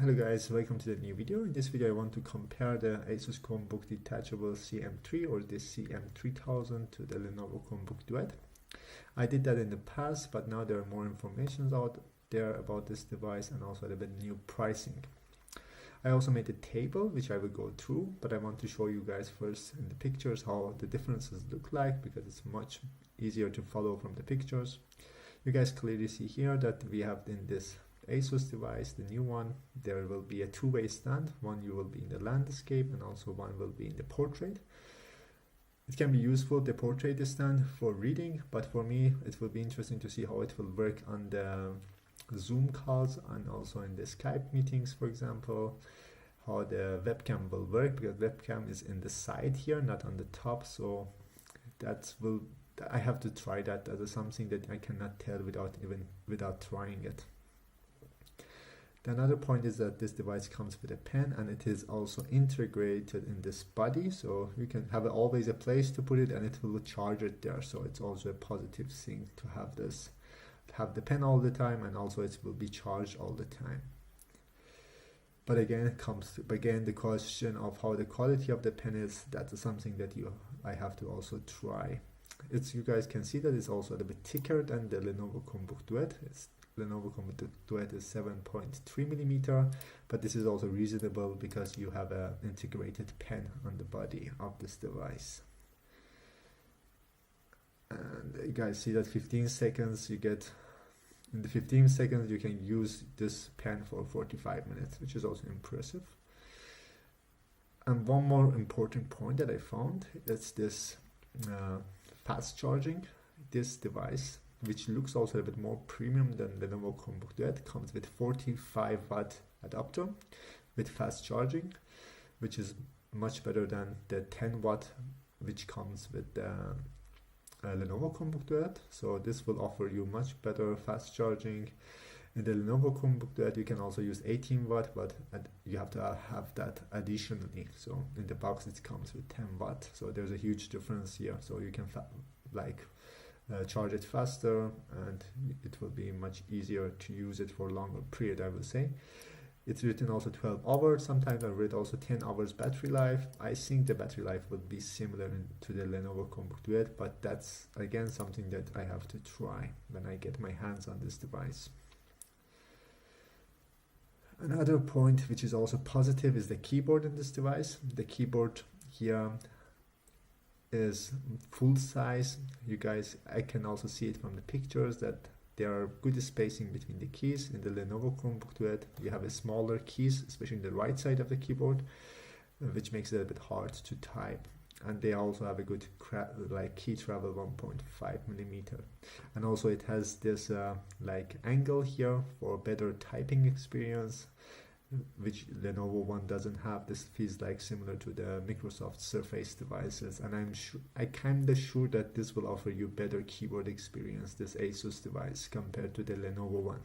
Hello guys, welcome to the new video. In this video I want to compare the ASUS Chromebook Detachable CM3 or the CM3000 to the Lenovo Chromebook Duet. I did that in the past, but now there are more information out there about this device and also a little bit new pricing. I also made a table which I will go through, but I want to show you guys first in the pictures how the differences look like, because it's much easier to follow from the pictures. You guys clearly see here that we have in this ASUS device, the new one, there will be a two-way stand. One you will be in the landscape and also one will be in the portrait. It can be useful, the portrait stand, for reading, but for me it will be interesting to see how it will work on the Zoom calls and also in the Skype meetings, for example, how the webcam will work, because webcam is in the side here, not on the top, so I have to try that. That is something that I cannot tell without trying it. Another point is that this device comes with a pen and it is also integrated in this body, so you can have always a place to put it and it will charge it there. So it's also a positive thing to have the pen all the time, and also it will be charged all the time. But again, it comes to the question of how the quality of the pen is. That's something that I have to also try. You guys can see that it's also a little bit thicker than the Lenovo Chromebook Duet. Lenovo Chromebook Duet is 7.3 millimeter, but this is also reasonable because you have an integrated pen on the body of this device. And you guys see that 15 seconds you get. In the 15 seconds you can use this pen for 45 minutes, which is also impressive. And one more important point that I found is this fast charging. This device, which looks also a bit more premium than Lenovo Chromebook Duet, comes with 45 watt adapter with fast charging, which is much better than the 10 watt which comes with the Lenovo Chromebook Duet. So this will offer you much better fast charging. In the Lenovo Chromebook Duet you can also use 18 watt, but you have to have that additionally. So in the box it comes with 10 watt, so there's a huge difference here. So you can charge it faster and it will be much easier to use it for a longer period, I will say. It's written also 12 hours. Sometimes I read also 10 hours battery life. I think the battery life will be similar to the Lenovo Chromebook Duet, but that's again something that I have to try when I get my hands on this device. Another point which is also positive is the keyboard in this device. The keyboard here is full size. I can also see it from the pictures that there are good spacing between the keys. In the Lenovo Chromebook Duet you have a smaller keys, especially in the right side of the keyboard, which makes it a bit hard to type. And they also have a good key travel 1.5 millimeter, and also it has this angle here for better typing experience, which Lenovo one doesn't have. This feels like similar to the Microsoft Surface devices, and I'm kind of sure that this will offer you better keyboard experience, this ASUS device, compared to the Lenovo one.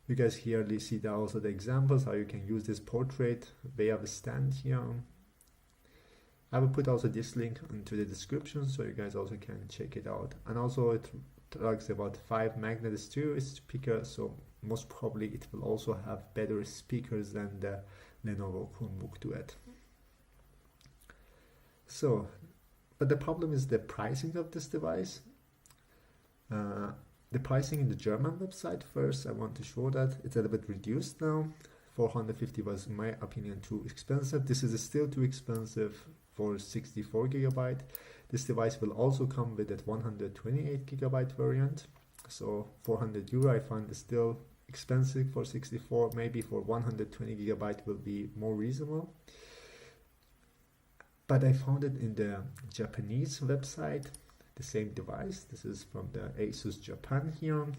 You guys here see also the examples how you can use this portrait. They have a stand here. I will put also this link into the description so you guys also can check it out. And also it talks about 5 magnet stereo speakers, so most probably it will also have better speakers than the Lenovo Chromebook Duet. So, but the problem is the pricing of this device. The pricing in the German website, first I want to show that it's a little bit reduced now. 450 was, in my opinion, too expensive. This is still too expensive for 64 gigabyte. This device will also come with that 128 gigabyte variant. So 400 euro I find is still expensive for 64. Maybe for 120 gigabyte will be more reasonable. But I found it in the Japanese website, the same device. This is from the ASUS Japan here,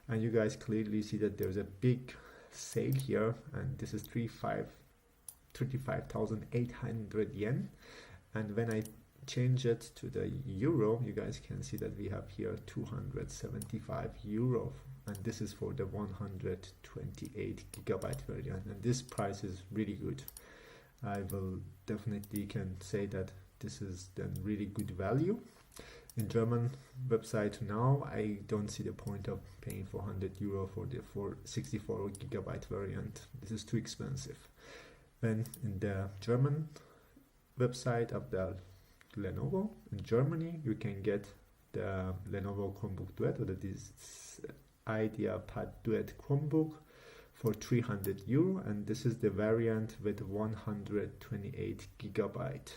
and you guys clearly see that there's a big sale here, and this is 35,800 yen, and when I change it to the euro, you guys can see that we have here 275 euro, and this is for the 128 gigabyte variant, and this price is really good. I will definitely can say that this is then really good value. In German website now, I don't see the point of paying 400 euro for the 64 gigabyte variant. This is too expensive. Then in the German website of the Lenovo in Germany, you can get the Lenovo Chromebook Duet, or this IdeaPad Duet Chromebook for 300 euro, and this is the variant with 128 gigabyte.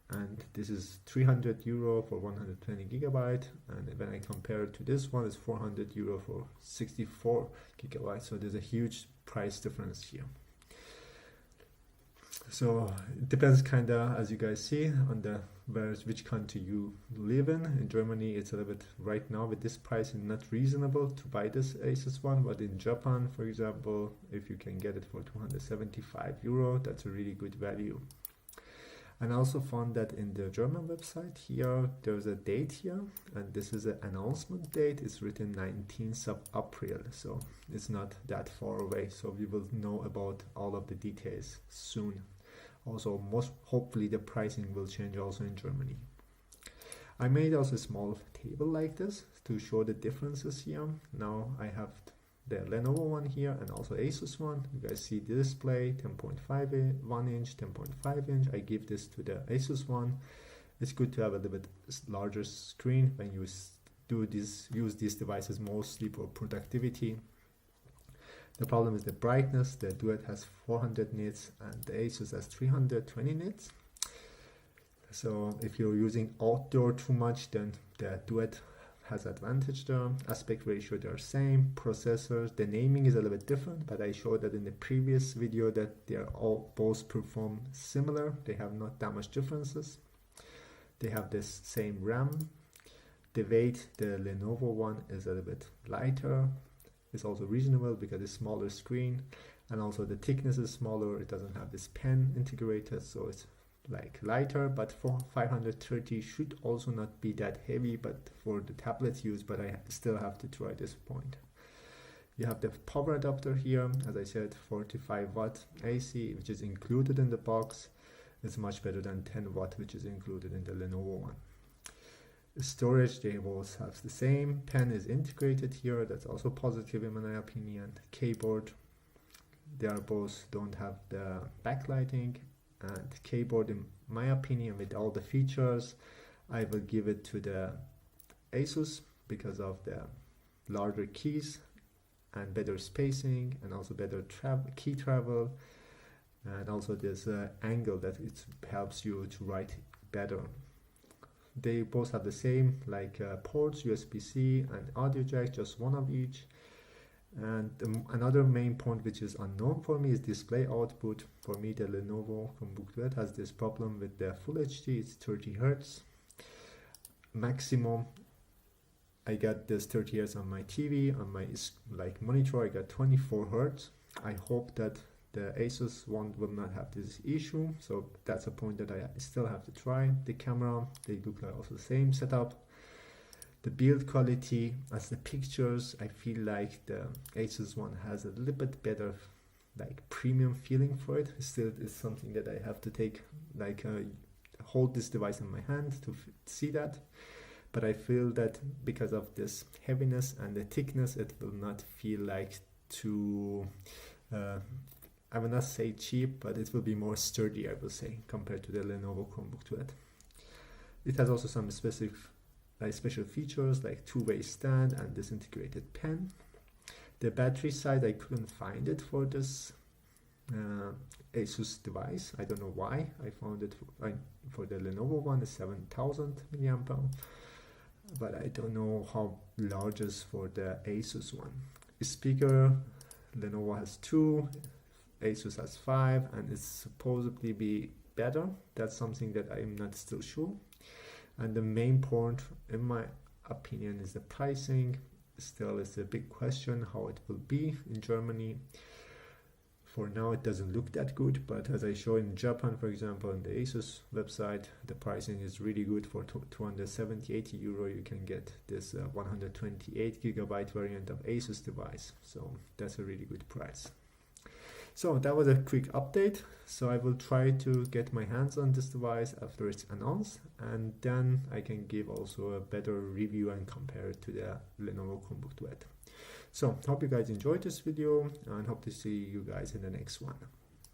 And this is 300 euro for 120 gigabyte, and when I compare it to this one, it's 400 euro for 64 gigabyte. So there's a huge price difference here. So it depends kind of, as you guys see, on the which country you live in. In Germany, it's a little bit right now with this price not reasonable to buy this ASUS one, but in Japan, for example, if you can get it for 275 euro, that's a really good value. And I also found that in the German website here, there's a date here, and this is an announcement date. It's written 19th of April, so it's not that far away. So we will know about all of the details soon. Also, hopefully the pricing will change also in Germany. I made also a small table like this to show the differences here. Now I have the Lenovo one here and also ASUS one. You guys see the display 10.5 inch, 10.5 inch. I give this to the ASUS one. It's good to have a little bit larger screen when you use these devices mostly for productivity. The problem is the brightness. The Duet has 400 nits and the ASUS has 320 nits. So if you're using outdoor too much, then the Duet has advantage there. Aspect ratio, they're same. Processors, the naming is a little bit different, but I showed that in the previous video that they are all both perform similar. They have not that much differences. They have this same RAM. The weight, the Lenovo one is a little bit lighter. It's also reasonable because it's smaller screen, and also the thickness is smaller. It doesn't have this pen integrated, so it's like lighter, but for 530 should also not be that heavy, but for the tablet use, but I still have to try this point. You have the power adapter here, as I said, 45 watt AC, which is included in the box. It's much better than 10 watt, which is included in the Lenovo one. Storage, they both have the same. Pen is integrated here, that's also positive in my opinion. Keyboard, they are both don't have the backlighting, and keyboard, in my opinion, with all the features, I will give it to the ASUS because of the larger keys and better spacing, and also better key travel, and also this angle that it helps you to write better. They both have the same like ports, USB-C and audio jack, just one of each. And another main point which is unknown for me is display output. For me, the Lenovo Chromebook Duet has this problem with the Full HD. It's 30 Hz maximum. I got this 30 Hz on my TV, on my like monitor. I got 24 Hz. I hope that the ASUS one will not have this issue, so that's a point that I still have to try. The camera, they look like also the same setup. The build quality, as the pictures, I feel like the ASUS one has a little bit better like premium feeling for it. Still, it's something that I have to take like hold this device in my hand to see that. But I feel that because of this heaviness and the thickness, it will not feel like too I will not say cheap, but it will be more sturdy, I will say, compared to the Lenovo Chromebook Duet. It has also some special features like two-way stand and this integrated pen. The battery side, I couldn't find it for this ASUS device. I don't know why. I found it for the Lenovo one, is 7000 milliamp hour, but I don't know how large is for the ASUS one. Speaker, Lenovo has 2. ASUS has 5, and it's supposedly be better. That's something that I'm not still sure. And the main point, in my opinion, is the pricing. Still, it's a big question how it will be in Germany. For now, it doesn't look that good, but as I show in Japan, for example, on the ASUS website, the pricing is really good. For 270-80 euro, you can get this 128 gigabyte variant of ASUS device. So that's a really good price. So that was a quick update. So I will try to get my hands on this device after it's announced, and then I can give also a better review and compare it to the Lenovo Chromebook Duet. So hope you guys enjoyed this video and hope to see you guys in the next one.